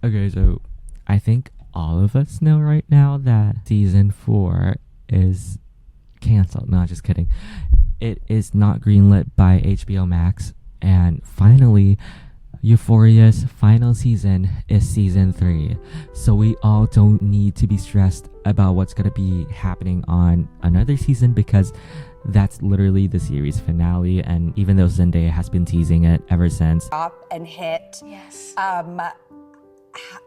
Okay, so I think all of us know right now that season 4 is canceled. No, just kidding. It is not greenlit by HBO Max, and finally Euphoria's final season is season 3. So we all don't need to be stressed about what's going to be happening on another season, because that's literally the series finale. And even though Zendaya has been teasing it ever since. Stop and hit. Yes.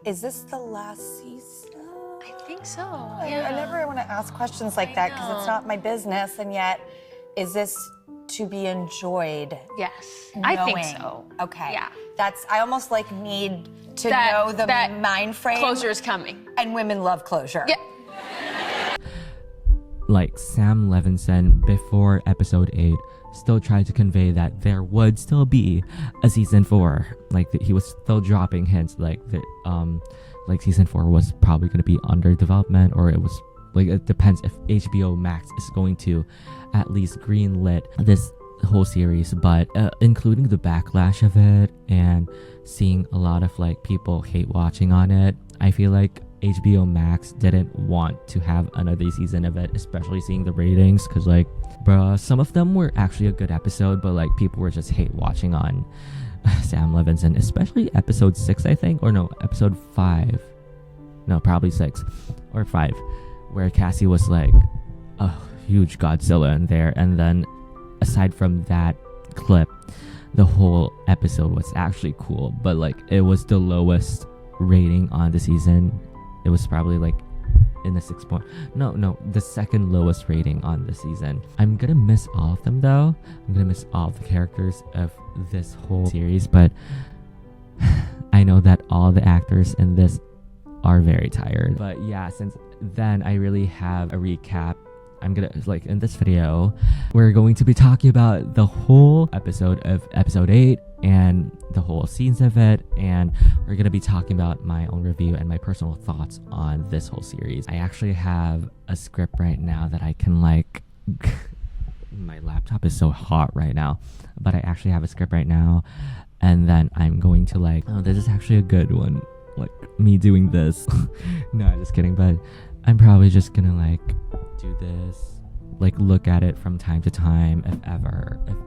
Is this the last season? I think so. I never want to ask questions like that because it's not my business, and yet, is this to be enjoyed? Yes. I think so. Okay. Yeah. I almost like need to know the mind frame. Closure is coming. And women love closure. Yeah. Like Sam Levinson before episode 8 still tried to convey that there would still be a season 4. Like he was still dropping hints like that like season 4 was probably going to be under development, or it was like, it depends if HBO Max is going to at least greenlit this whole series. But including the backlash of it and seeing a lot of like people hate watching on it, I feel like HBO Max didn't want to have another season of it, especially seeing the ratings, because like bruh, some of them were actually a good episode, but like people were just hate watching on Sam Levinson, especially episode 6, I think, or no, episode 5, no, probably 6 or 5, where Cassie was like a huge Godzilla in there. And then aside from that clip, the whole episode was actually cool, but like it was the lowest rating on the season. It was probably like in the 6 point. No, the second lowest rating on the season. I'm gonna miss all of them though. I'm gonna miss all of the characters of this whole series, but I know that all the actors in this are very tired. But yeah, since then I really have a recap. I'm gonna, like, in this video we're going to be talking about the whole episode of episode 8 and the whole scenes of it, and we're gonna be talking about my own review and my personal thoughts on this whole series. I actually have a script right now that I can like my laptop is so hot right now, but I actually have a script right now, and then I'm going to like, oh, this is actually a good one, like me doing this. No, I'm just kidding, but I'm probably just gonna like do this, like look at it from time to time, if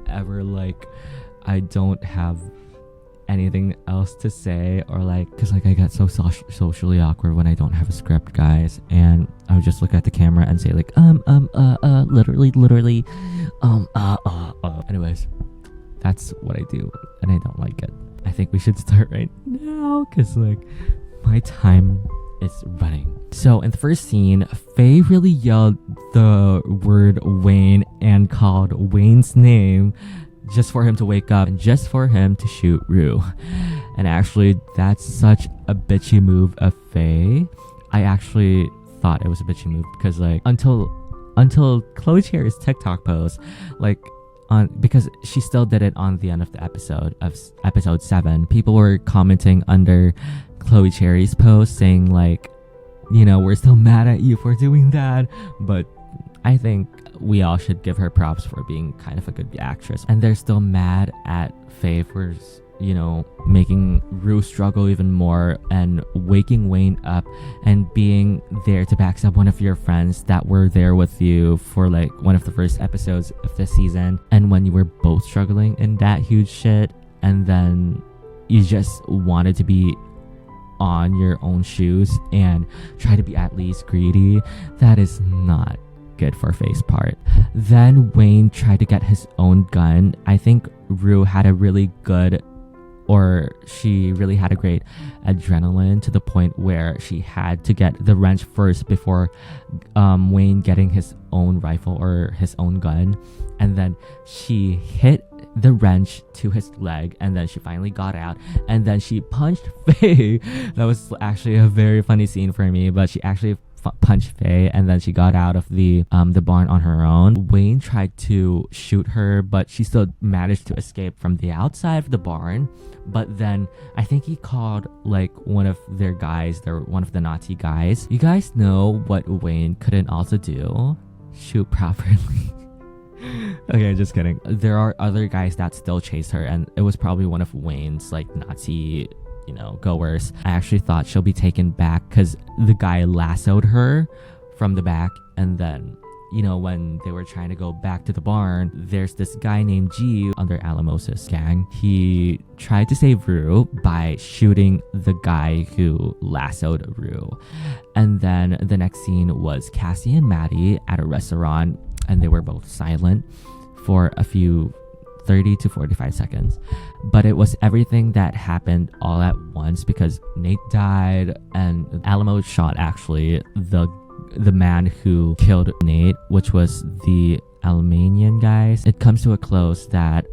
ever like I don't have anything else to say, or like, because like I get so socially awkward when I don't have a script, guys, and I would just look at the camera and say like literally anyways, that's what I do, and I don't like it. I think we should start right now, because like my time is running. So in the first scene, Faye really yelled the word Wayne and called Wayne's name just for him to wake up and just for him to shoot Rue. And actually, that's such a bitchy move of Faye. I actually thought it was a bitchy move because like until Chloe Cherry's TikTok post, like because she still did it on the end of the episode 7, people were commenting under Chloe Cherry's post saying like, you know, we're still mad at you for doing that, but I think we all should give her props for being kind of a good actress. And they're still mad at Faye for, you know, making Rue struggle even more and waking Wayne up and being there to backstab one of your friends that were there with you for like one of the first episodes of this season, and when you were both struggling in that huge shit, and then you just wanted to be on your own shoes and try to be at least greedy. That is not good for Faye's part. Then Wayne tried to get his own gun. I think Rue had a really good, or she really had a great adrenaline to the point where she had to get the wrench first before Wayne getting his own rifle or his own gun, and then she hit the wrench to his leg, and then she finally got out, and then she punched Faye. That was actually a very funny scene for me, but she actually punched Faye, and then she got out of the barn on her own. Wayne tried to shoot her, but she still managed to escape from the outside of the barn. But then I think he called like one of their guys, one of the Nazi guys. You guys know what Wayne couldn't also do? Shoot properly. Okay, just kidding. There are other guys that still chase her, and it was probably one of Wayne's like Nazi goers. I actually thought she'll be taken back because the guy lassoed her from the back, and then when they were trying to go back to the barn, there's this guy named G under Alamosis gang. He tried to save Rue by shooting the guy who lassoed Rue. And then the next scene was Cassie and Maddie at a restaurant, and they were both silent for a few 30 to 45 seconds. But it was everything that happened all at once because Nate died, and Alamo shot actually the man who killed Nate, which was the Almanian guys. It comes to a close that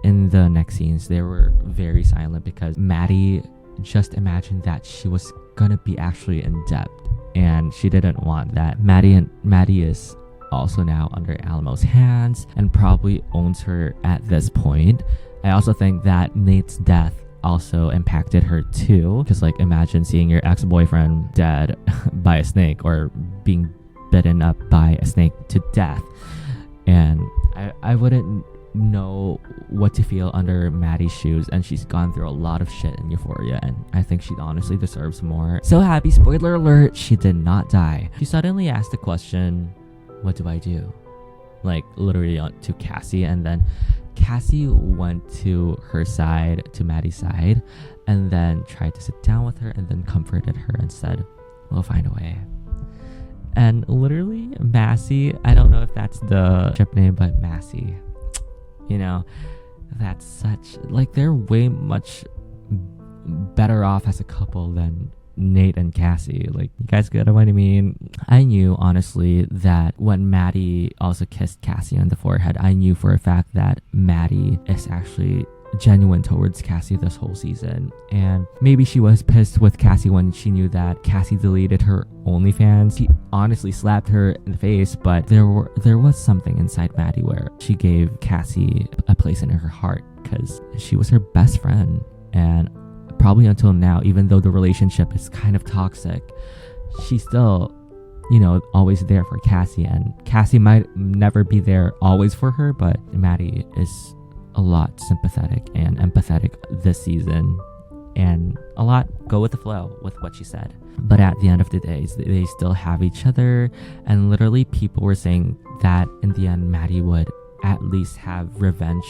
in the next scenes they were very silent because Maddie just imagined that she was gonna be actually in debt, and she didn't want that. Maddie is also now under Alamo's hands and probably owns her at this point. I also think that Nate's death also impacted her too, because imagine seeing your ex-boyfriend dead by a snake or being bitten up by a snake to death, and I wouldn't know what to feel under Maddie's shoes, and she's gone through a lot of shit in Euphoria, and I think she honestly deserves more. So happy, spoiler alert, she did not die. She suddenly asked the question, what do I do? Literally to Cassie, and then Cassie went to her side, to Maddie's side, and then tried to sit down with her and then comforted her and said, we'll find a way. And literally, Massey, I don't know if that's the ship name, but Massey, that's such, they're way much better off as a couple than Nate and Cassie. You guys get what I mean? I knew honestly that when Maddie also kissed Cassie on the forehead, I knew for a fact that Maddie is actually genuine towards Cassie this whole season. And maybe she was pissed with Cassie when she knew that Cassie deleted her OnlyFans. She honestly slapped her in the face, but there was something inside Maddie where she gave Cassie a place in her heart because she was her best friend. And probably until now, even though the relationship is kind of toxic, she's still, always there for Cassie. And Cassie might never be there always for her, but Maddie is a lot sympathetic and empathetic this season, and a lot go with the flow with what she said. But at the end of the day, they still have each other, and literally people were saying that in the end, Maddie would at least have revenge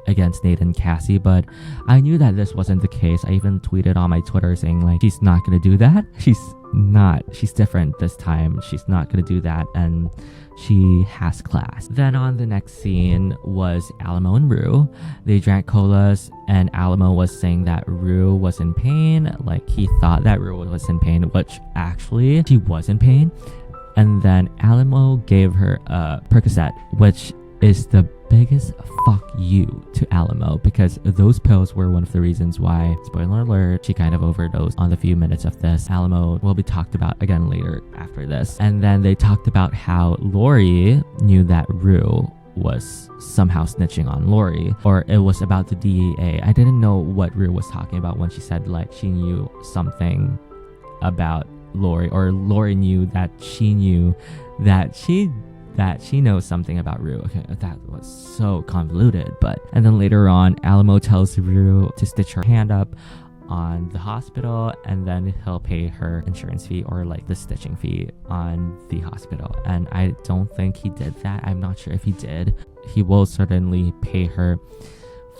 against Nate and Cassie, but I knew that this wasn't the case. I even tweeted on my Twitter saying she's not gonna do that. She's different this time. She's not gonna do that, and she has class. Then on the next scene was Alamo and Rue. They drank colas, and Alamo was saying that Rue was in pain. He thought that Rue was in pain, which actually she was in pain. And then Alamo gave her a Percocet, which is the biggest fuck you to Alamo, because those pills were one of the reasons why, spoiler alert, she kind of overdosed on the few minutes of this. Alamo will be talked about again later after this. And then they talked about how Lori knew that Rue was somehow snitching on Lori, or it was about the DEA. I didn't know what Rue was talking about when she said she knew something about Lori, or Lori knew that she knew that she knows something about Rue. Okay, that was so convoluted. And then later on, Alamo tells Rue to stitch her hand up on the hospital, and then he'll pay her insurance fee, or the stitching fee on the hospital. And I don't think he did that. I'm not sure if he did. He will certainly pay her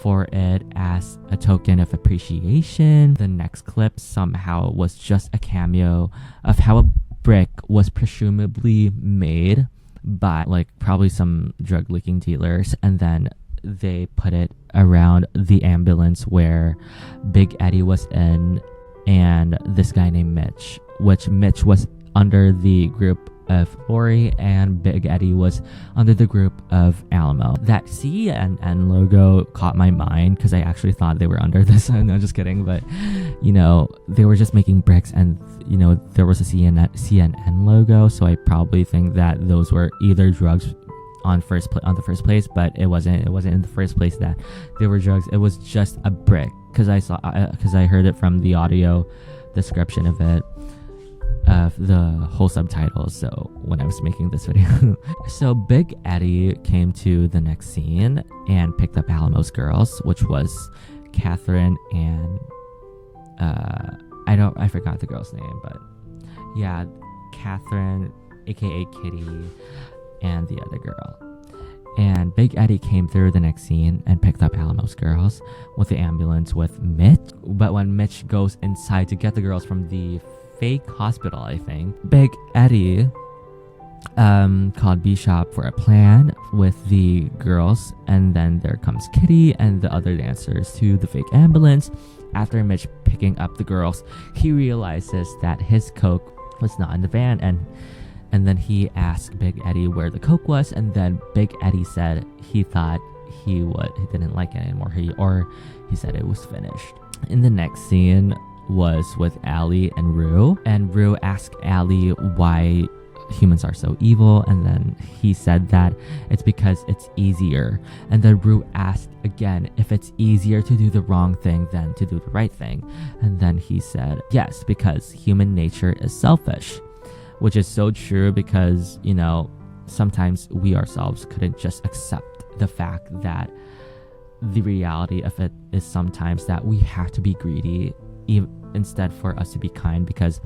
for it as a token of appreciation. The next clip somehow was just a cameo of how a brick was presumably made by probably some drug leaking dealers, and then they put it around the ambulance where Big Eddie was in, and this guy named Mitch, which Mitch was under the group of Lori, and Big Eddie was under the group of Alamo. That CNN logo caught my mind because I actually thought they were under this. No, just kidding. But they were just making bricks, and there was a CNN logo, so I probably think that those were either drugs on the first place, but it wasn't in the first place that they were drugs. It was just a brick, because I heard it from the audio description of it, of the whole subtitles, so when I was making this video. So Big Eddie came to the next scene and picked up Alamo's girls, which was Catherine and I forgot the girl's name, but yeah, Catherine, aka Kitty, and the other girl. And Big Eddie came through the next scene and picked up Alamo's girls with the ambulance with Mitch. But when Mitch goes inside to get the girls from the fake hospital, I think, Big Eddie called Bishop for a plan with the girls, and then there comes Kitty and the other dancers to the fake ambulance. After Mitch picking up the girls, he realizes that his coke was not in the van, and then he asked Big Eddie where the coke was, and then Big Eddie said he thought he didn't like it anymore, he said it was finished. In the next scene was with Allie and Rue asked Allie why humans are so evil, and then he said that it's because it's easier. And then Rue asked again if it's easier to do the wrong thing than to do the right thing, and then he said yes, because human nature is selfish, which is so true, because sometimes we ourselves couldn't just accept the fact that the reality of it is sometimes that we have to be greedy instead for us to be kind, because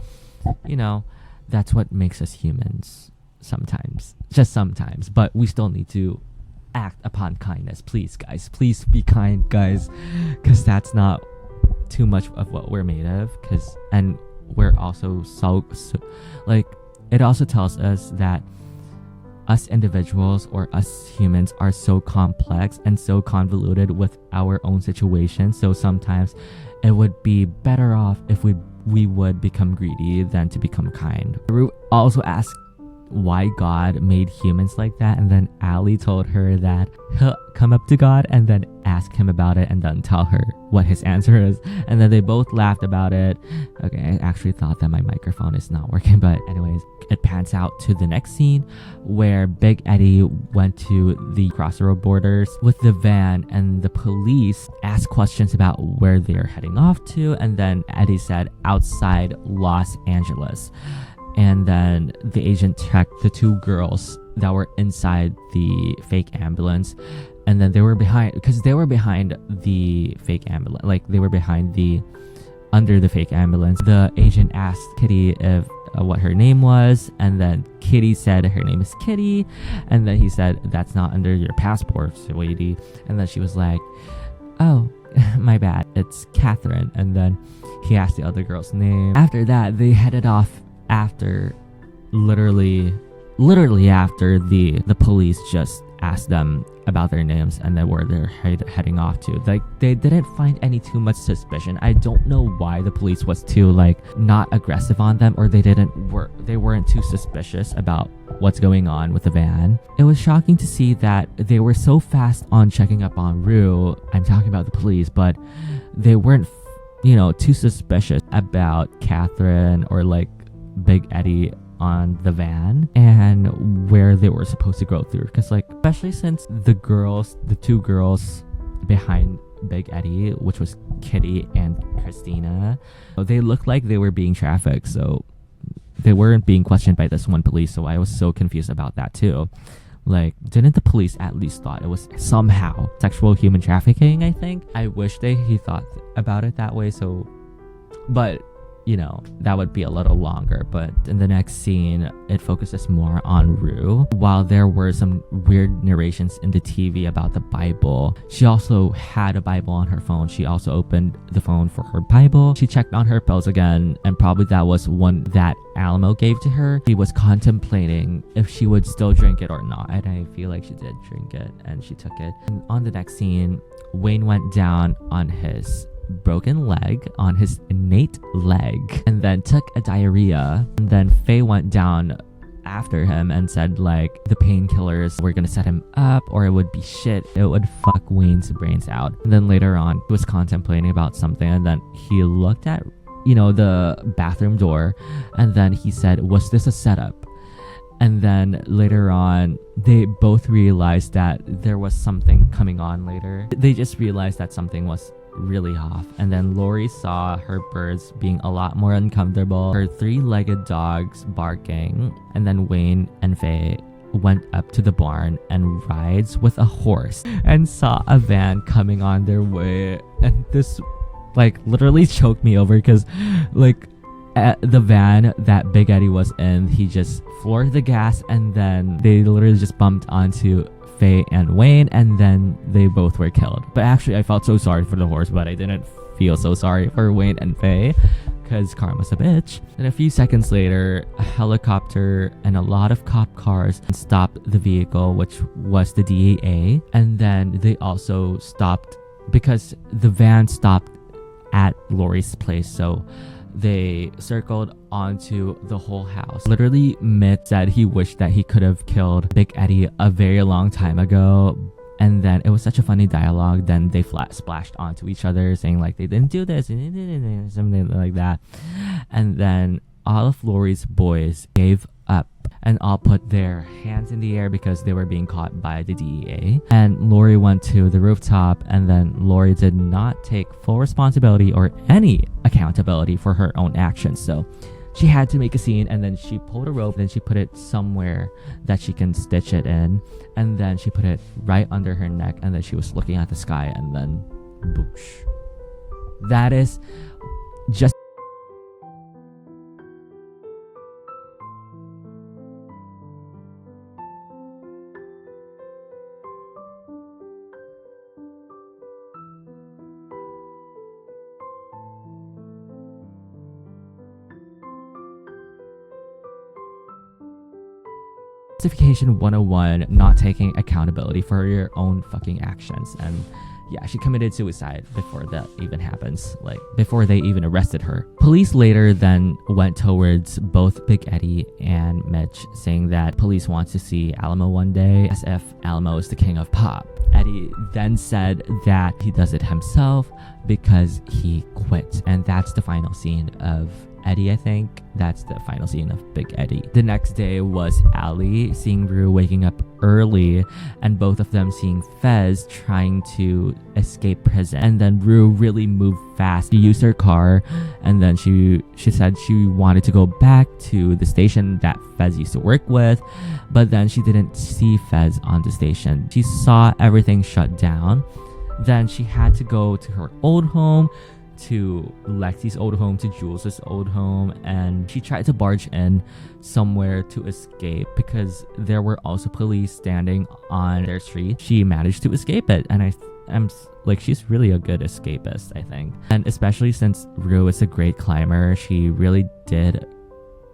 that's what makes us humans sometimes, just sometimes. But we still need to act upon kindness. Please, guys, please be kind, guys, because that's not too much of what we're made of. And we're also so like, it also tells us that us individuals or us humans are so complex and so convoluted with our own situation. So sometimes it would be better off if we would become greedy than to become kind. Rue also asked why God made humans like that, and then Allie told her that he'll come up to God and then ask him about it and then tell her what his answer is, and then they both laughed about it. Okay, I actually thought that my microphone is not working, but anyways, it pans out to the next scene where Big Eddie went to the crossroad borders with the van, and the police asked questions about where they're heading off to, and then Eddie said outside Los Angeles. And then the agent checked the two girls that were inside the fake ambulance, and then they were behind the fake ambulance, like they were under the fake ambulance. The agent asked Kitty if what her name was, and then Kitty said her name is Kitty, and then he said that's not under your passport, sweetie. And then she was like, oh, my bad, it's Catherine. And then he asked the other girl's name. After that, they headed off after literally after the police just asked them about their names and then where they're heading off to. Like, they didn't find any too much suspicion. I don't know why the police was too not aggressive on them, or they weren't too suspicious about what's going on with the van. It was shocking to see that they were so fast on checking up on Rue. I'm talking about the police, but they weren't too suspicious about Catherine or Big Eddie on the van and where they were supposed to go through, because especially since the two girls behind Big Eddie, which was Kitty and Christina, they looked like they were being trafficked, so they weren't being questioned by this one police. So I was so confused about that too. Didn't the police at least thought it was somehow sexual human trafficking? I think I wish he thought about it that way. So, but that would be a little longer. But in the next scene, it focuses more on Rue. While there were some weird narrations in the TV about the Bible, she also had a Bible on her phone. She also opened the phone for her Bible. She checked on her pills again, and probably that was one that Alamo gave to her. She was contemplating if she would still drink it or not, and I feel like she did drink it, and she took it. And on the next scene, Wayne went down on his broken leg, on his innate leg, and then took a diarrhea. And then Faye went down after him and said the painkillers were gonna set him up, or it would be shit, it would fuck Wayne's brains out. And then later on, he was contemplating about something, and then he looked at the bathroom door, and then he said, was this a setup? And then later on, they both realized that there was something coming on later. They just realized that something was really off. And then Lori saw her birds being a lot more uncomfortable, her three-legged dogs barking, and then Wayne and Faye went up to the barn and rides with a horse and saw a van coming on their way. And this like literally choked me over because like at the van that Big Eddie was in, he just floored the gas and then they literally just bumped onto Faye and Wayne and then they both were killed. But actually I felt so sorry for the horse, but I didn't feel so sorry for Wayne and Faye because karma's a bitch. And a few seconds later, a helicopter and a lot of cop cars stopped the vehicle, which was the DEA, and then they also stopped because the van stopped at Lori's place, so they circled onto the whole house. Literally, Mitt said he wished that he could have killed Big Eddie a very long time ago. And then it was such a funny dialogue. Then they splashed onto each other saying like they didn't do this, something like that. And then all of Lori's boys gave up and all put their hands in the air because they were being caught by the DEA. And Lori went to the rooftop, and then Lori did not take full responsibility or any accountability for her own actions. So she had to make a scene, and then she pulled a rope, then she put it somewhere that she can stitch it in, and then she put it right under her neck, and then she was looking at the sky, and then boosh. That is just Justification 101, not taking accountability for your own fucking actions. And yeah, she committed suicide before that even happens, like before they even arrested her. Police later then went towards both Big Eddie and Mitch, saying that police want to see Alamo one day, as if Alamo is the king of pop. Eddie then said that he does it himself because he quit, and that's the final scene of Eddie. I think that's the final scene of Big Eddie. The next day was Allie seeing Rue waking up early, and both of them seeing Fez trying to escape prison. And then Rue really moved fast. She used her car, and then she said she wanted to go back to the station that Fez used to work with, but then she didn't see Fez on the station. She saw everything shut down. Then she had to go to her old home, to Lexi's old home, to Jules's old home, and she tried to barge in somewhere to escape because there were also police standing on their street. She managed to escape it, and I'm like, she's really a good escapist, I think. And especially since Rue is a great climber, she really did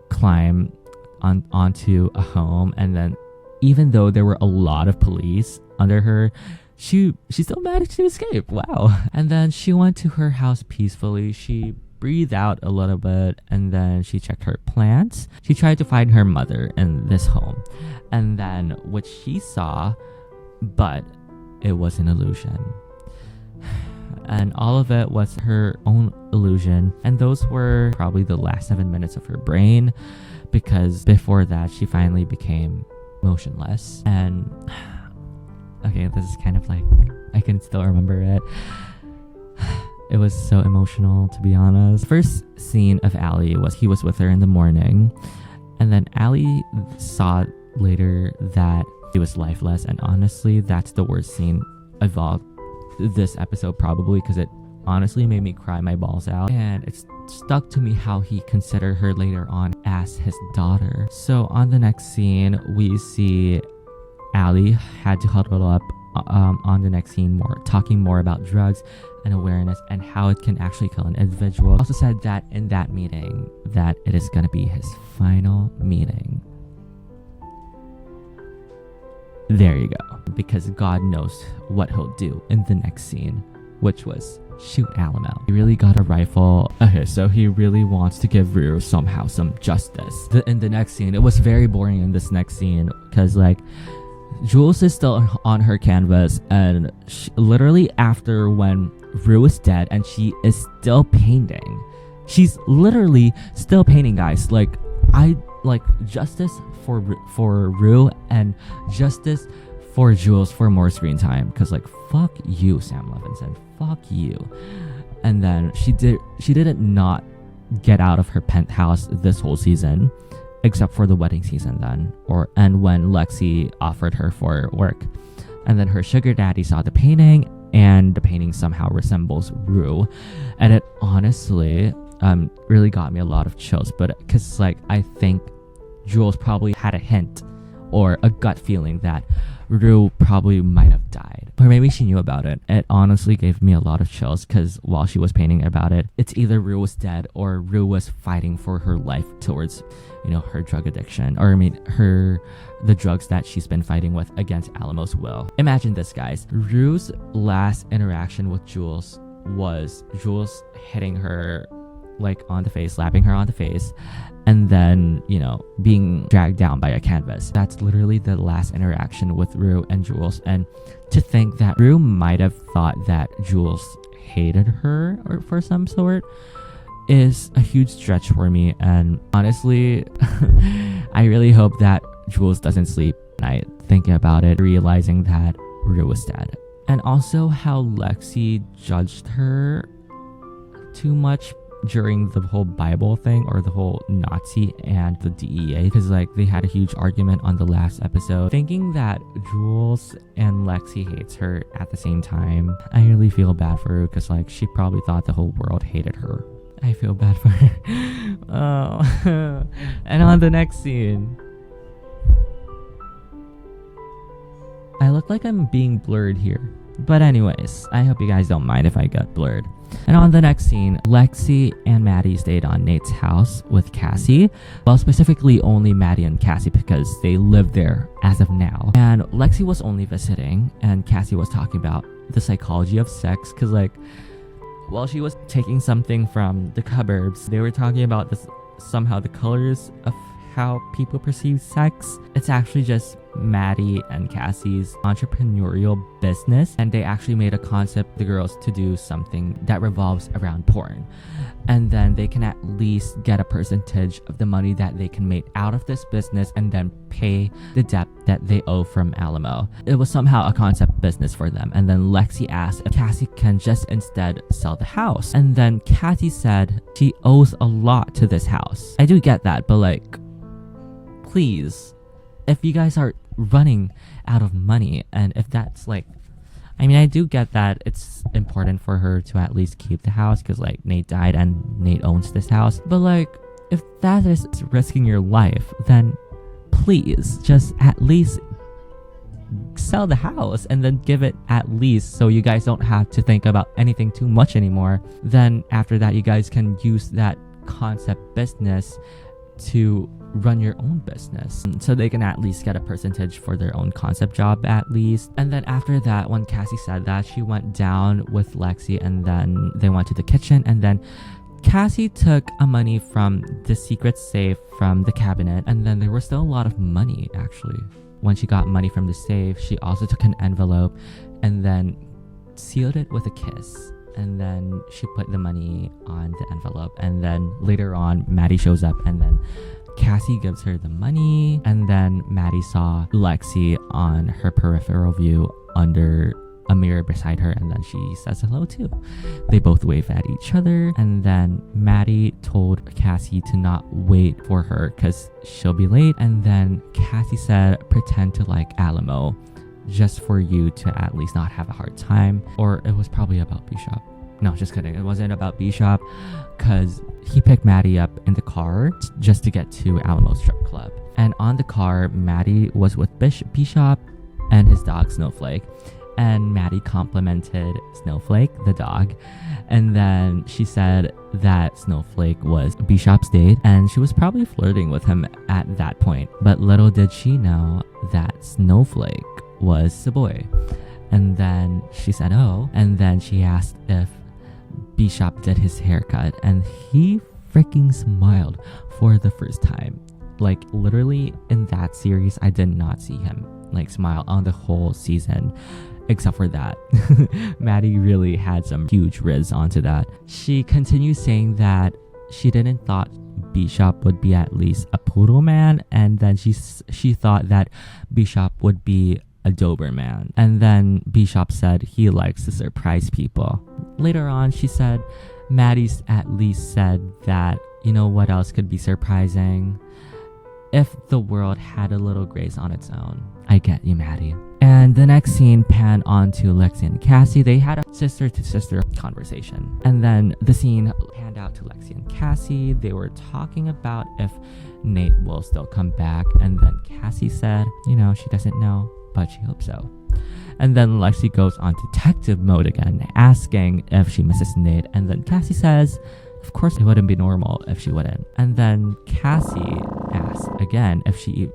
climb onto a home, and then even though there were a lot of police under her, she still managed to escape. Wow. And then she went to her house peacefully. She breathed out a little bit, and then she checked her plants. She tried to find her mother in this home, and then what she saw, but it was an illusion. And all of it was her own illusion, and those were probably the last 7 minutes of her brain, because before that she finally became motionless. And okay, this is kind of like, I can still remember it. It was so emotional, to be honest. First scene of Allie was he was with her in the morning, and then Allie saw later that he was lifeless, and honestly, that's the worst scene of all this episode, probably, because it honestly made me cry my balls out, and it's stuck to me how he considered her later on as his daughter. So on the next scene, we see Allie had to huddle up on the next scene, talking more about drugs and awareness and how it can actually kill an individual. Also said that in that meeting that it is going to be his final meeting. There you go. Because God knows what he'll do in the next scene, which was shoot Alamo. He really got a rifle. Okay, so he really wants to give Rue somehow some justice. In the next scene, it was very boring in this next scene because like Jules is still on her canvas, and literally after when Rue is dead and she is still painting. She's literally still painting, guys. Like, I like justice for Rue and justice for Jules for more screen time, because like fuck you, Sam Levinson, fuck you. And then she didn't not get out of her penthouse this whole season, except for the wedding season then, and when Lexi offered her for work. And then her sugar daddy saw the painting and the painting somehow resembles Rue. And it honestly really got me a lot of chills, but because like I think Jules probably had a hint or a gut feeling that Rue probably might have died, or maybe she knew about it. It honestly gave me a lot of chills because while she was painting about it, it's either Rue was dead or Rue was fighting for her life towards, you know, her drug addiction, or I mean the drugs that she's been fighting with against Alamo's will. Imagine this, guys. Rue's last interaction with Jules was Jules hitting her like on the face, slapping her on the face, and then, you know, being dragged down by a canvas. That's literally the last interaction with Rue and Jules. And to think that Rue might have thought that Jules hated her or for some sort is a huge stretch for me. And honestly, I really hope that Jules doesn't sleep at night thinking about it, realizing that Rue was dead. And also how Lexi judged her too much during the whole Bible thing, or the whole Nazi and the DEA, because like they had a huge argument on the last episode, thinking that Jules and Lexi hates her at the same time. I really feel bad for her because like she probably thought the whole world hated her. I feel bad for her. Oh. And on the next scene, I look like I'm being blurred here, but anyways, I hope you guys don't mind if I got blurred. And on the next scene, Lexi and Maddie stayed on Nate's house with Cassie. Well, specifically only Maddie and Cassie because they live there as of now. And Lexi was only visiting, and Cassie was talking about the psychology of sex because like while she was taking something from the cupboards, they were talking about this, somehow the colors of how people perceive sex. It's actually just Maddie and Cassie's entrepreneurial business, and they actually made a concept, the girls, to do something that revolves around porn, and then they can at least get a percentage of the money that they can make out of this business and then pay the debt that they owe from Alamo. It was somehow a concept business for them. And then Lexi asked if Cassie can just instead sell the house, and then Cassie said she owes a lot to this house. I do get that, but like, please, if you guys are running out of money, and if that's like, I mean, I do get that it's important for her to at least keep the house because like Nate died and Nate owns this house, but like if that is risking your life, then please just at least sell the house and then give it at least so you guys don't have to think about anything too much anymore. Then after that, you guys can use that concept business to run your own business so they can at least get a percentage for their own concept job at least. And then after that, when Cassie said that, she went down with Lexi, and then they went to the kitchen, and then Cassie took a money from the secret safe from the cabinet, and then there was still a lot of money actually. When she got money from the safe, she also took an envelope and then sealed it with a kiss. And then she put the money on the envelope, and then later on Maddie shows up, and then Cassie gives her the money, and then Maddie saw Lexi on her peripheral view under a mirror beside her, and then she says hello too. They both wave at each other, and then Maddie told Cassie to not wait for her because she'll be late, and then Cassie said pretend to like Alamo just for you to at least not have a hard time. Or it was probably about Bishop. No, just kidding. It wasn't about Bishop because he picked Maddie up in the car just to get to Alamo's strip club. And on the car, Maddie was with Bishop and his dog Snowflake. And Maddie complimented Snowflake, the dog. And then she said that Snowflake was Bishop's date, and she was probably flirting with him at that point. But little did she know that Snowflake was the boy. And then she said, oh. And then she asked if Bishop did his haircut, and he freaking smiled for the first time. Like literally in that series, I did not see him like smile on the whole season, except for that. Maddie really had some huge riz onto that. She continues saying that she didn't thought Bishop would be at least a poodle man, and then she thought that Bishop would be a Doberman. And then Bishop said he likes to surprise people. Later on, she said Maddie's at least said that, you know what else could be surprising? If the world had a little grace on its own. I get you, Maddie. And the next scene panned on to Lexi and Cassie. They had a sister-to-sister conversation. And then the scene panned out to Lexi and Cassie. They were talking about if Nate will still come back. And then Cassie said, she doesn't know, but she hopes so. And then Lexi goes on detective mode again, asking if she misses Nate. And then Cassie says, of course it wouldn't be normal if she wouldn't. And then Cassie asks again if she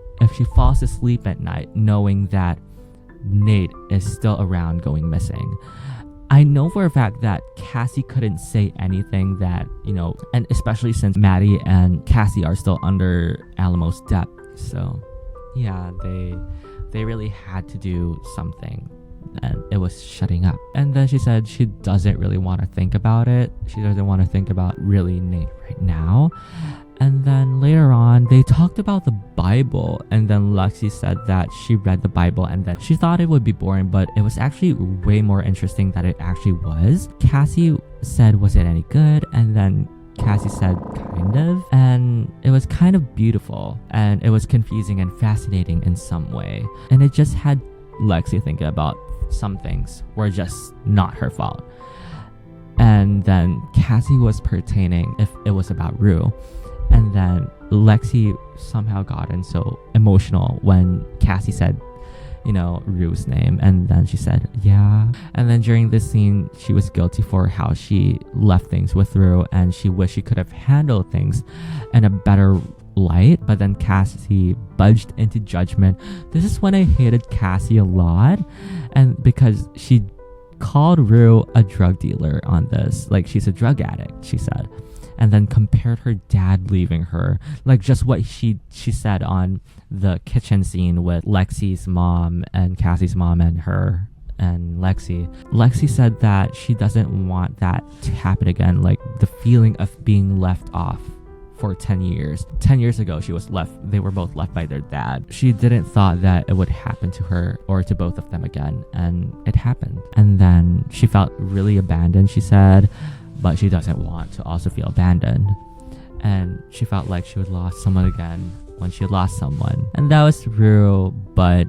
falls asleep at night knowing that Nate is still around going missing. I know for a fact that Cassie couldn't say anything that, and especially since Maddie and Cassie are still under Alamo's depth. So yeah, they really had to do something, and it was shutting up. And then she said she doesn't really want to think about it. She doesn't want to think about really Nate right now. And then later on, they talked about the Bible, and then Lexi said that she read the Bible and that she thought it would be boring, but it was actually way more interesting than it actually was. Cassie said, was it any good? And then Cassie said, kind of. And it was kind of beautiful, and it was confusing and fascinating in some way. And it just had Lexi thinking about some things were just not her fault. And then Cassie was pertaining if it was about Rue. And then Lexi somehow gotten so emotional when Cassie said, Rue's name. And then she said, yeah. And then during this scene, she was guilty for how she left things with Rue, and she wished she could have handled things in a better light. But then Cassie budged into judgment. This is when I hated Cassie a lot, and because she called Rue a drug dealer on this. Like, she's a drug addict, she said. And then compared her dad leaving her, like just what she said on the kitchen scene with Lexi's mom and Cassie's mom and her and Lexi. Lexi said that she doesn't want that to happen again, like the feeling of being left off for 10 years. 10 years ago, they were both left by their dad. She didn't thought that it would happen to her or to both of them again, and it happened. And then she felt really abandoned, she said, but she doesn't want to also feel abandoned. And she felt like she would lost someone again when she lost someone. And that was true, but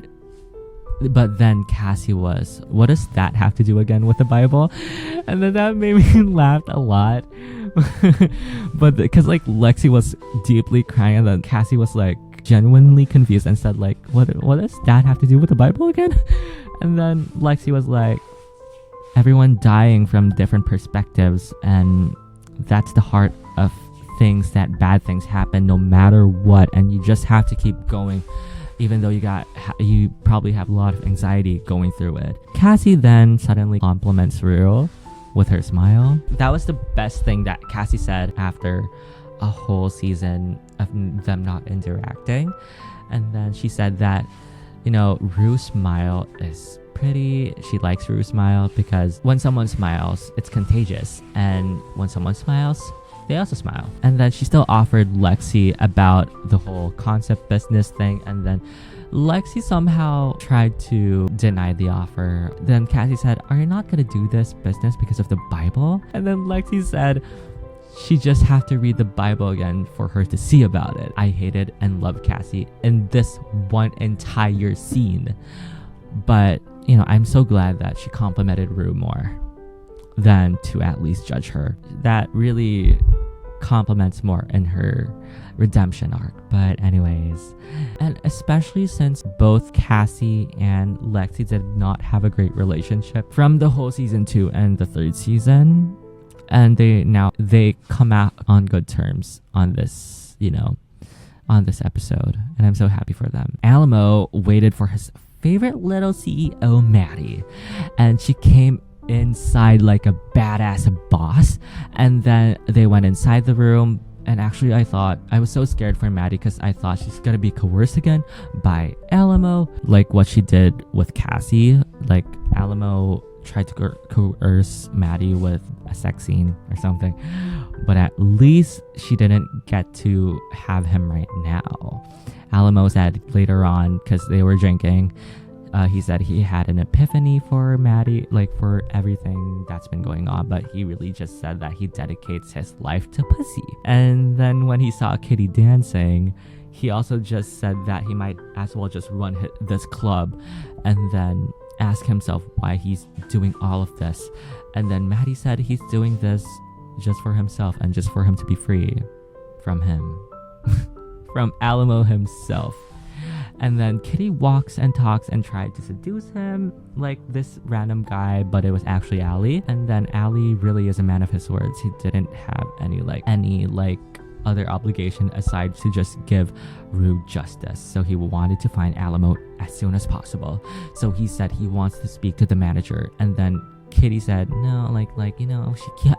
then Cassie was, what does that have to do again with the Bible? And then that made me laugh a lot. But because like Lexi was deeply crying, and then Cassie was like genuinely confused and said like, what does that have to do with the Bible again? And then Lexi was like, everyone dying from different perspectives, and that's the heart of things, that bad things happen no matter what, and you just have to keep going even though you probably have a lot of anxiety going through it. Cassie then suddenly compliments Rue with her smile. That was the best thing that Cassie said after a whole season of them not interacting. And then she said that, Rue's smile is pretty. She likes Rue's smile because when someone smiles, it's contagious. And when someone smiles, they also smile. And then she still offered Lexi about the whole concept business thing. And then Lexi somehow tried to deny the offer. Then Cassie said, are you not going to do this business because of the Bible? And then Lexi said, she just have to read the Bible again for her to see about it. I hated and loved Cassie in this one entire scene. But, I'm so glad that she complimented Rue more than to at least judge her. That really compliments more in her redemption arc. But anyways, and especially since both Cassie and Lexi did not have a great relationship from the whole season 2 and the 3rd season, and they come out on good terms on this, on this episode, and I'm so happy for them. Alamo waited for his favorite little CEO, Maddie, and she came inside like a badass boss. And then they went inside the room, and actually I was so scared for Maddie because I thought she's gonna be coerced again by Alamo, like what she did with Cassie. Like Alamo tried to coerce Maddie with a sex scene or something, but at least she didn't get to have him right now. Alamo said later on, because they were drinking, he said he had an epiphany for Maddie, like for everything that's been going on, but he really just said that he dedicates his life to pussy. And then when he saw Kitty dancing, he also just said that he might as well just run this club, and then ask himself why he's doing all of this. And then Maddie said he's doing this just for himself and just for him to be free from him. From Alamo himself. And then Kitty walks and talks and tried to seduce him, like this random guy, but it was actually Ali. And then Ali really is a man of his words. He didn't have any other obligation aside to just give Rue justice. So he wanted to find Alamo as soon as possible. So he said he wants to speak to the manager. And then Kitty said no,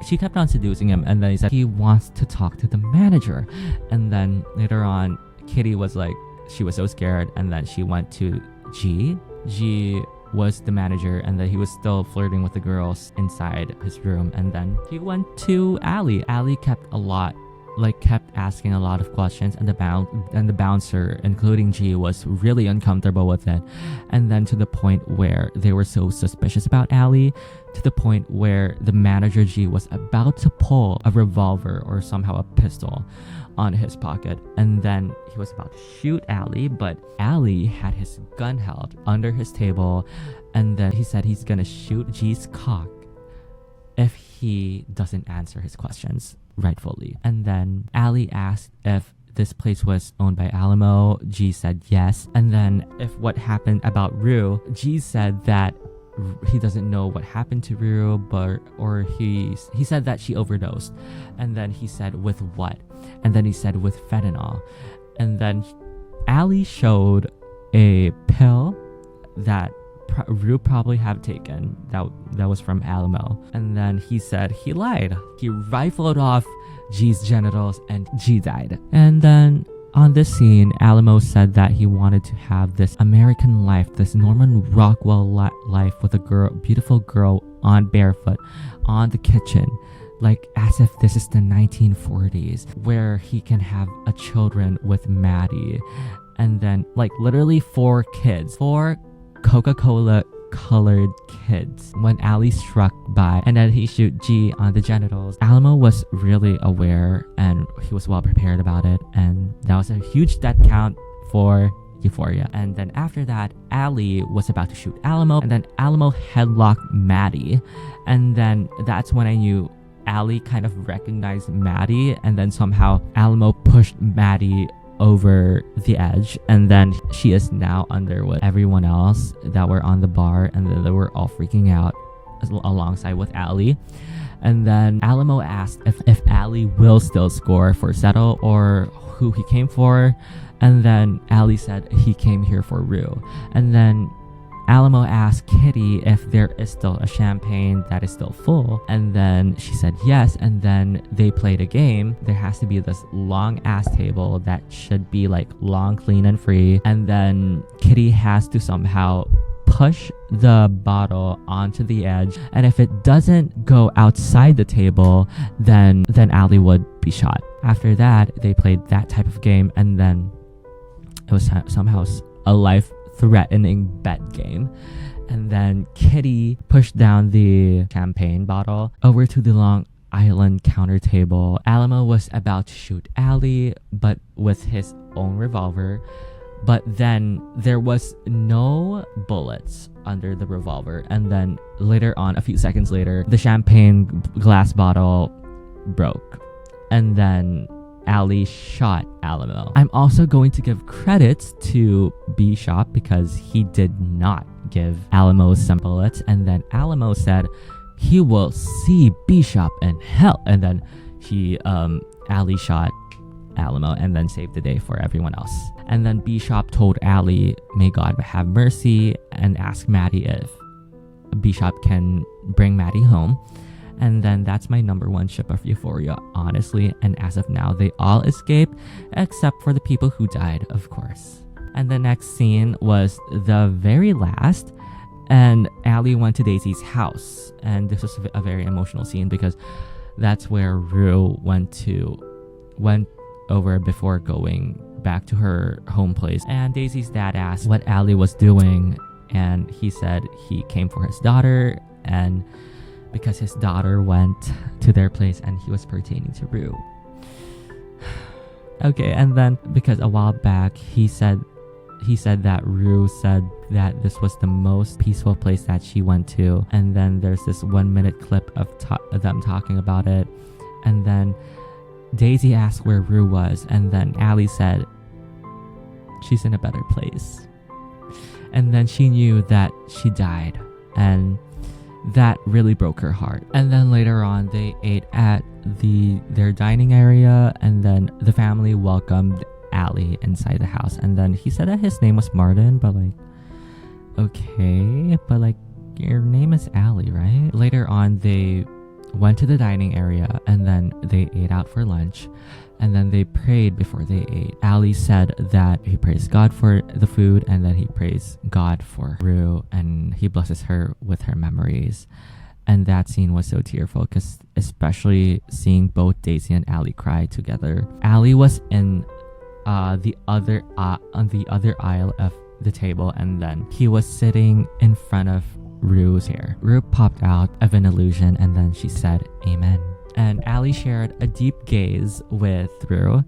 she kept on seducing him. And then he said he wants to talk to the manager. And then later on, Kitty was like, she was so scared, and then she went to G. G was the manager, and then he was still flirting with the girls inside his room. And then he went to Ali. Ali kept asking a lot of questions, and the bouncer, including G, was really uncomfortable with it. And then to the point where they were so suspicious about Ali, to the point where the manager G was about to pull a revolver or somehow a pistol on his pocket, and then he was about to shoot Ali, but Ali had his gun held under his table, and then he said he's gonna shoot G's cock if he doesn't answer his questions rightfully. And then Ali asked if this place was owned by Alamo. G said yes. And then if what happened about Rue, G said that he doesn't know what happened to Rue, or he said that she overdosed. And then he said with what? And then he said with fentanyl. And then Ali showed a pill that Rue probably have taken that was from Alamo. And then he said he lied. He rifled off G's genitals and G died. And then on this scene, Alamo said that he wanted to have this American life, this Norman Rockwell life with a beautiful girl on barefoot on the kitchen, like as if this is the 1940s, where he can have a children with Maddie. And then literally 4 Coca-Cola colored kids. When Ali struck by and then he shoot G on the genitals, Alamo was really aware and he was well prepared about it, and that was a huge death count for Euphoria. And then after that, Ali was about to shoot Alamo, and then Alamo headlocked Maddie, and then that's when I knew Ali kind of recognized Maddie, and then somehow Alamo pushed Maddie over the edge, and then she is now under with everyone else that were on the bar, and then they were all freaking out alongside with Ali. And then Alamo asked if Ali will still score for Settle or who he came for, and then Ali said he came here for Rue. And then Alamo asked Kitty if there is still a champagne that is still full, and then she said yes. And then they played a game. There has to be this long ass table that should be long, clean, and free, and then Kitty has to somehow push the bottle onto the edge, and if it doesn't go outside the table, then Ali would be shot. After that, they played that type of game, and then it was somehow a life-threatening bet game. And then Kitty pushed down the champagne bottle over to the Long Island counter table. Alamo was about to shoot Ali, but with his own revolver. But then there was no bullets under the revolver. And then later on, a few seconds later, the champagne glass bottle broke. And then Ali shot Alamo. I'm also going to give credits to Bishop because he did not give Alamo some bullets. And then Alamo said he will see Bishop in hell. And then Ali shot Alamo and then saved the day for everyone else. And then Bishop told Ali, may God have mercy, and asked Maddie if Bishop can bring Maddie home. And then that's my number one ship of Euphoria, honestly. And as of now, they all escaped, except for the people who died, of course. And the next scene was the very last, and Ali went to Daisy's house. And this was a very emotional scene because that's where Rue went over before going back to her home place. And Daisy's dad asked what Ali was doing, and he said he came for his daughter, and because his daughter went to their place and he was pertaining to Rue. Okay, and then because a while back he said that Rue said that this was the most peaceful place that she went to, and then there's this 1 minute clip of them talking about it, and then Daisy asked where Rue was, and then Allie said she's in a better place, and then she knew that she died, and that really broke her heart. And then later on they ate at their dining area, and then the family welcomed Allie inside the house, and then he said that his name was Martin, but like, okay, but like, your name is Allie, right? Later on they went to the dining area, and then they ate out for lunch, and then they prayed before they ate. Allie said that he praised God for the food, and then he praised God for Rue, and he blesses her with her memories. And that scene was so tearful, because especially seeing both Daisy and Allie cry together. Allie was in on the other aisle of the table, and then he was sitting in front of Rue's chair. Rue popped out of an illusion, and then she said amen. And Allie shared a deep gaze with Rue,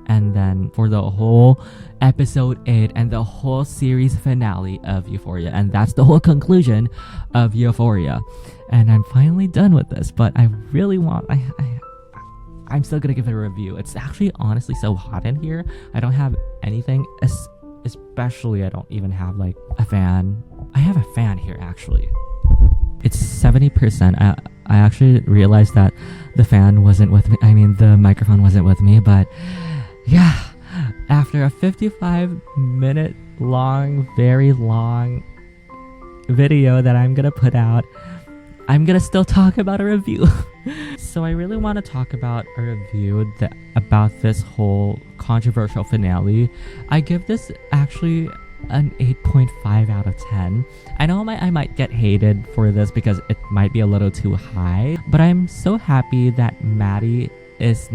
and then for the whole episode 8 and the whole series finale of Euphoria, and that's the whole conclusion of Euphoria. And I'm finally done with this, but I really want I'm still gonna give it a review. It's actually honestly so hot in here. I don't have anything, especially I don't even have like a fan. I have a fan here actually. It's 70%. I actually realized that the fan wasn't with me. I mean, the microphone wasn't with me, but yeah, after a 55-minute long, very long video that I'm gonna put out, I'm gonna still talk about a review. So I really want to talk about a review about this whole controversial finale. I give this actually an 8.5 out of 10. I know I might get hated for this because it might be a little too high, but I'm so happy that the Maddie is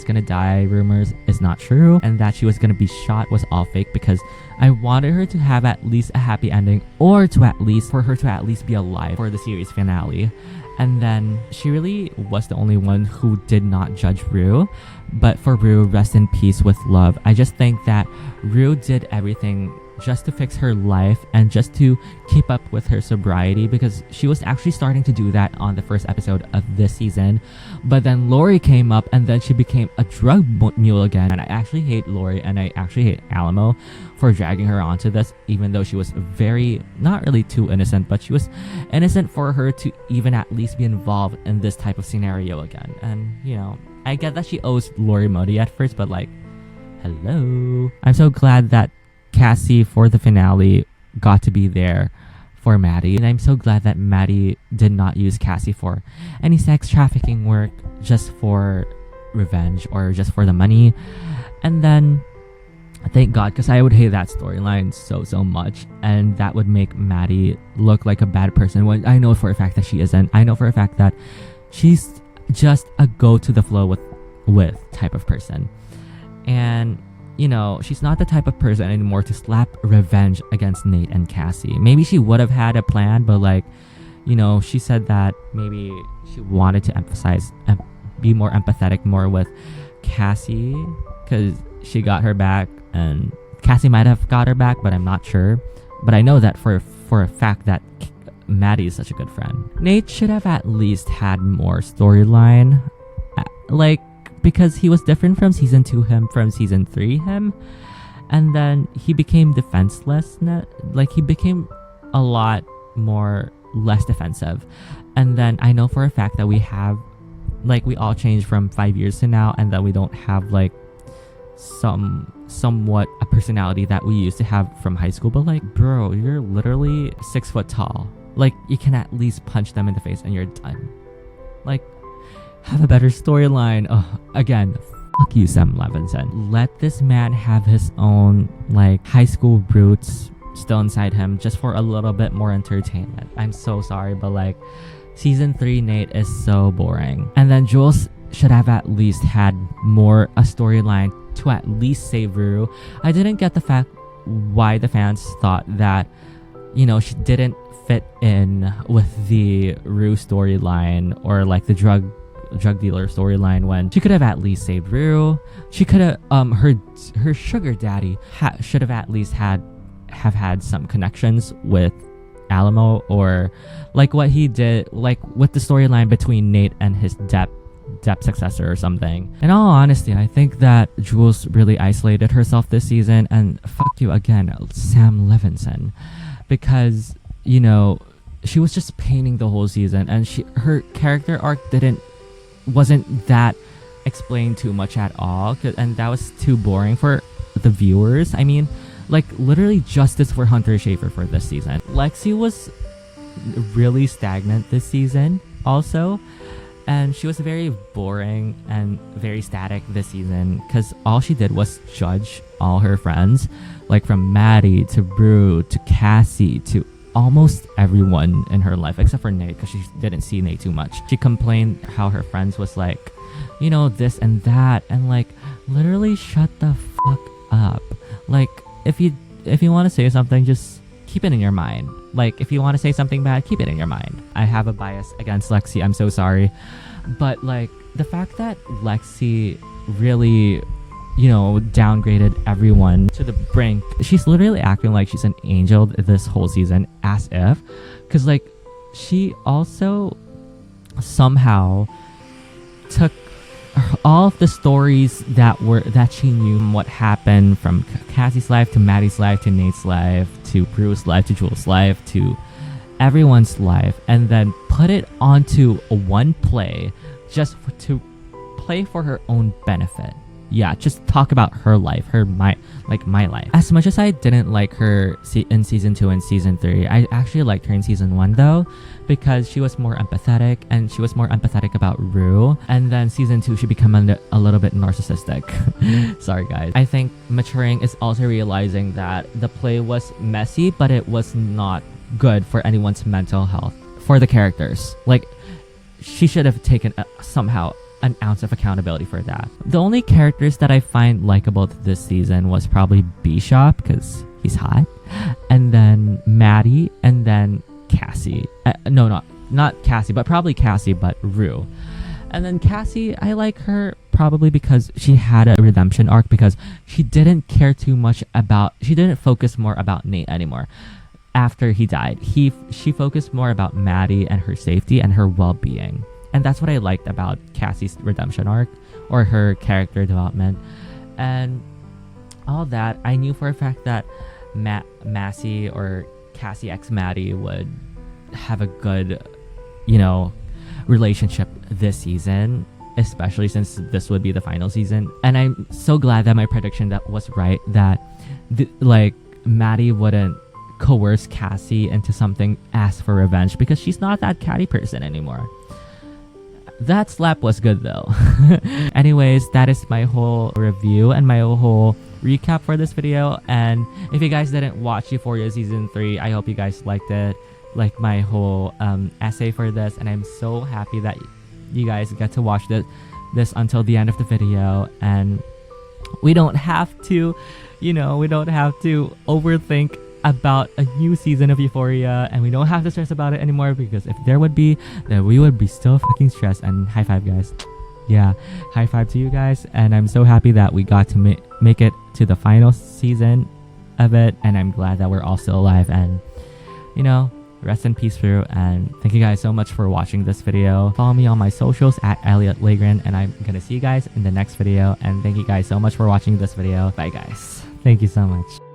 gonna die rumors is not true, and that she was gonna be shot was all fake, because I wanted her to have at least a happy ending, or for her to at least be alive for the series finale. And then she really was the only one who did not judge Rue. But for Rue, rest in peace with love. I just think that Rue did everything just to fix her life and just to keep up with her sobriety, because she was actually starting to do that on the first episode of this season. But then Lori came up, and then she became a drug mule again. And I actually hate Lori, and I actually hate Alamo for dragging her onto this, even though she was not really too innocent, but she was innocent for her to even at least be involved in this type of scenario again. And, you know, I get that she owes Lori Modi at first, but like, hello. I'm so glad that Cassie for the finale got to be there for Maddie, and I'm so glad that Maddie did not use Cassie for any sex trafficking work just for revenge or just for the money. And then thank God, because I would hate that storyline so much, and that would make Maddie look like a bad person when I know for a fact that she isn't. I know for a fact that she's just a go to the flow with type of person, and you know, she's not the type of person anymore to slap revenge against Nate and Cassie. Maybe she would have had a plan, but like, you know, she said that maybe she wanted to emphasize and be more empathetic more with Cassie, because she got her back, and Cassie might have got her back, but I'm not sure. But I know that for a fact that Maddie is such a good friend. Nate should have at least had more storyline, like, because he was different from season 2 him, from season 3 him, and then he became defenseless. Like, he became a lot more less defensive. And then I know for a fact that we all changed from 5 years to now, and that we don't have like somewhat a personality that we used to have from high school. But like, bro, you're literally 6 foot tall. Like, you can at least punch them in the face and you're done. Like, have a better storyline. Again, fuck you, Sam Levinson. Let this man have his own like high school roots still inside him, just for a little bit more entertainment. I'm so sorry, but like, season 3 Nate is so boring. And then Jules should have at least had more a storyline to at least save Rue. I didn't get the fact why the fans thought that, you know, she didn't fit in with the Rue storyline, or like the drug drug dealer storyline when she could have at least saved Rue. She could have her sugar daddy should have at least have had some connections with Alamo, or like what he did, like with the storyline between Nate and his Depp successor or something. In all honesty, I think that Jules really isolated herself this season, and fuck you again, Sam Levinson, because you know she was just painting the whole season, and her character arc wasn't that explained too much at all, and that was too boring for the viewers. I mean, like literally justice for Hunter Schafer for this season. Lexi was really stagnant this season also, and she was very boring and very static this season because all she did was judge all her friends, like from Maddie to Rue to Cassie to almost everyone in her life except for Nate, because she didn't see Nate too much. She complained how her friends was like, you know, this and that, and like literally shut the fuck up. Like if you want to say something, just keep it in your mind. Like if you want to say something bad, keep it in your mind. I have a bias against Lexi, I'm so sorry, but like the fact that Lexi really, you know, downgraded everyone to the brink. She's literally acting like she's an angel this whole season, as if, because like she also somehow took all of the stories that she knew, what happened from Cassie's life to Maddie's life to Nate's life to Bruce's life to Jules' life to everyone's life, and then put it onto one play just to play for her own benefit. Yeah, just talk about her life, my life. As much as I didn't like her in season 2 and season 3, I actually liked her in season 1 though, because she was more empathetic, and she was more empathetic about Rue. And then season 2, she became a little bit narcissistic. Sorry guys. I think maturing is also realizing that the play was messy, but it was not good for anyone's mental health, for the characters. Like she should have taken somehow an ounce of accountability for that. The only characters that I find likable this season was probably Bishop, because he's hot, and then Maddie, and then Cassie. Not Cassie, but probably Cassie, but Rue. And then Cassie, I like her probably because she had a redemption arc, because she didn't care too much about, she didn't focus more about Nate anymore. After he died, she focused more about Maddie and her safety and her well-being. And that's what I liked about Cassie's redemption arc, or her character development. And all that, I knew for a fact that Massey, or Cassie x Maddie, would have a good, you know, relationship this season, especially since this would be the final season. And I'm so glad that my prediction that was right, that like Maddie wouldn't coerce Cassie into something, ask for revenge, because she's not that catty person anymore. That slap was good though. Anyways, that is my whole review and my whole recap for this video. And if you guys didn't watch Euphoria season 3, I hope you guys liked it, like my whole essay for this. And I'm so happy that you guys get to watch this until the end of the video, and we don't have to, you know, overthink about a new season of Euphoria, and we don't have to stress about it anymore, because if there would be, then we would be still fucking stressed. And high five guys. Yeah, high five to you guys. And I'm so happy that we got to make it to the final season of it, and I'm glad that we're all still alive. And you know, rest in peace, Rue. And thank you guys so much for watching this video. Follow me on my socials at Elliot Lagren, and I'm gonna see you guys in the next video. And thank you guys so much for watching this video. Bye guys, thank you so much.